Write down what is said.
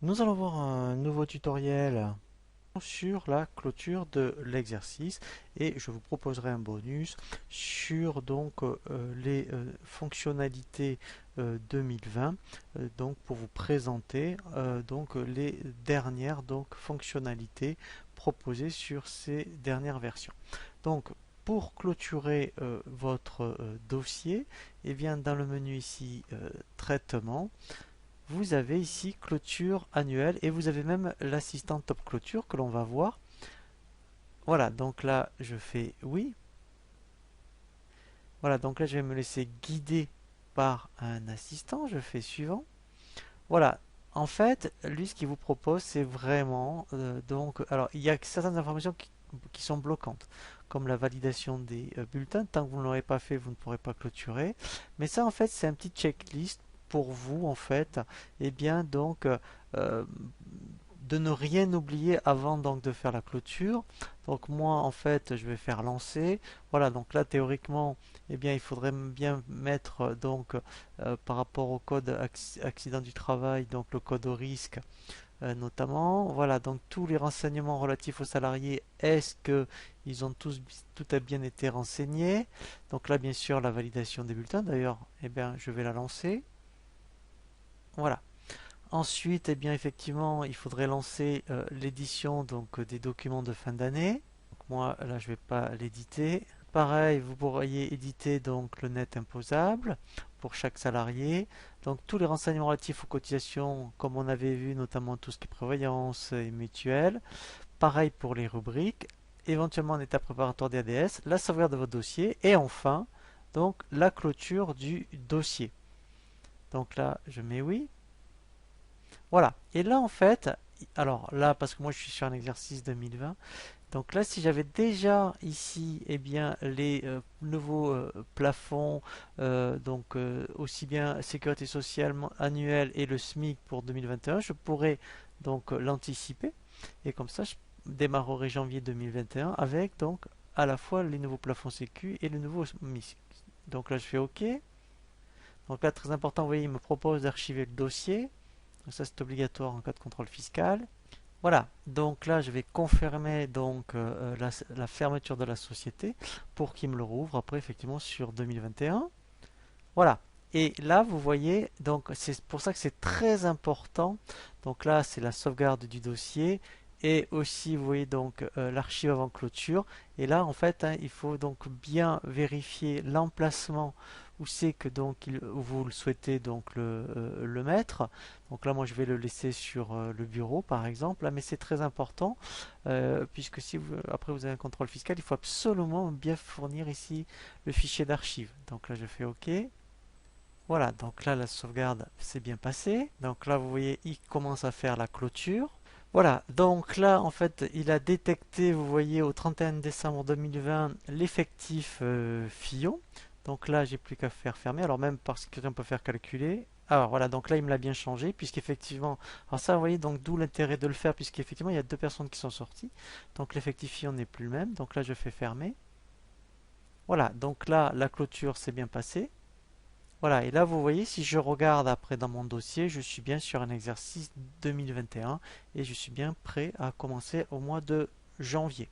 Nous allons voir un nouveau tutoriel sur la clôture de l'exercice et je vous proposerai un bonus sur les fonctionnalités 2020 donc pour vous présenter les dernières fonctionnalités proposées sur ces dernières versions. Donc pour clôturer votre dossier, et bien dans le menu ici traitement, vous avez ici clôture annuelle et vous avez même l'assistant top clôture que l'on va voir. Voilà, donc là je fais oui. Voilà, donc là je vais me laisser guider par un assistant. Je fais suivant. Voilà, en fait, lui ce qu'il vous propose c'est vraiment alors il y a certaines informations qui sont bloquantes, comme la validation des bulletins. Tant que vous ne l'aurez pas fait, vous ne pourrez pas clôturer. Mais ça en fait c'est un petit checklist pour vous en fait, et bien euh, de ne rien oublier avant donc de faire la clôture. Donc moi en fait je vais faire lancer. Voilà, donc là théoriquement eh bien il faudrait bien mettre par rapport au code accident du travail, donc le code au risque notamment. Voilà, donc tous les renseignements relatifs aux salariés, est-ce que ils ont tout a bien été renseigné. Donc là bien sûr la validation des bulletins, d'ailleurs eh bien je vais la lancer. Voilà. Ensuite, eh bien, effectivement, il faudrait lancer l'édition des documents de fin d'année. Donc moi, là, je ne vais pas l'éditer. Pareil, vous pourriez éditer donc le net imposable pour chaque salarié. Donc tous les renseignements relatifs aux cotisations, comme on avait vu, notamment tout ce qui est prévoyance et mutuelle. Pareil pour les rubriques. Éventuellement un état préparatoire des ADS, la sauvegarde de votre dossier et enfin donc la clôture du dossier. Donc là, je mets oui. Voilà. Et là, en fait, alors là, parce que moi je suis sur un exercice 2020, donc là, si j'avais déjà ici, eh bien, les nouveaux plafonds, aussi bien sécurité sociale annuelle et le SMIC pour 2021, je pourrais donc l'anticiper et comme ça, je démarrerai janvier 2021 avec donc à la fois les nouveaux plafonds sécu et le nouveau SMIC. Donc là, je fais OK. Donc là, très important, vous voyez, il me propose d'archiver le dossier. Donc ça, c'est obligatoire en cas de contrôle fiscal. Voilà, donc là je vais confirmer la fermeture de la société pour qu'il me le rouvre après effectivement sur 2021. Voilà. Et là vous voyez, donc c'est pour ça que c'est très important. Donc là c'est la sauvegarde du dossier et aussi vous voyez l'archive avant clôture. Et là en fait il faut donc bien vérifier l'emplacement où c'est que vous le souhaitez le mettre. Donc là moi je vais le laisser sur le bureau par exemple. Là, mais c'est très important puisque si vous, après vous avez un contrôle fiscal, il faut absolument bien fournir ici le fichier d'archives. Donc là je fais OK. Voilà, donc là la sauvegarde s'est bien passée. Donc là vous voyez il commence à faire la clôture. Voilà, donc là en fait il a détecté, vous voyez au 31 décembre 2020 l'effectif Fillon. Donc là j'ai plus qu'à faire fermer. Alors même parce qu'on peut faire calculer. Alors voilà, donc là il me l'a bien changé puisqu'effectivement, alors ça vous voyez donc d'où l'intérêt de le faire puisqu'effectivement il y a deux personnes qui sont sorties. Donc l'effectif Fillon n'est plus le même. Donc là je fais fermer. Voilà, donc là la clôture s'est bien passée. Voilà, et là vous voyez, si je regarde après dans mon dossier, je suis bien sur un exercice 2021 et je suis bien prêt à commencer au mois de janvier.